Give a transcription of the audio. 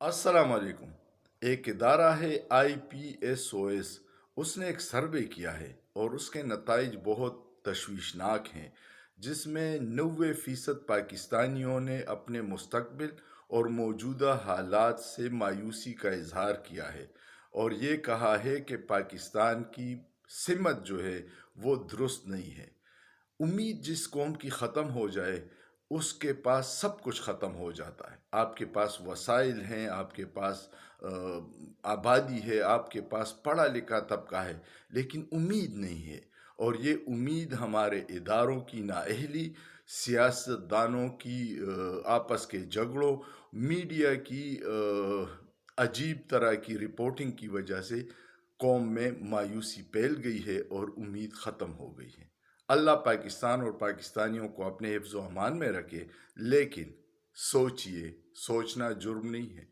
السلام علیکم۔ ایک ادارہ ہے IPSOS، اس نے ایک سروے کیا ہے اور اس کے نتائج بہت تشویشناک ہیں، جس میں 90% پاکستانیوں نے اپنے مستقبل اور موجودہ حالات سے مایوسی کا اظہار کیا ہے، اور یہ کہا ہے کہ پاکستان کی سمت جو ہے وہ درست نہیں ہے۔ امید جس قوم کی ختم ہو جائے اس کے پاس سب کچھ ختم ہو جاتا ہے۔ آپ کے پاس وسائل ہیں، آپ کے پاس آبادی ہے، آپ کے پاس پڑھا لکھا طبقہ ہے، لیکن امید نہیں ہے۔ اور یہ امید ہمارے اداروں کی نااہلی، سیاستدانوں کی آپس کے جھگڑوں، میڈیا کی عجیب طرح کی رپورٹنگ کی وجہ سے قوم میں مایوسی پھیل گئی ہے اور امید ختم ہو گئی ہے۔ اللہ پاکستان اور پاکستانیوں کو اپنے حفظ و امان میں رکھے، لیکن سوچئے، سوچنا جرم نہیں ہے۔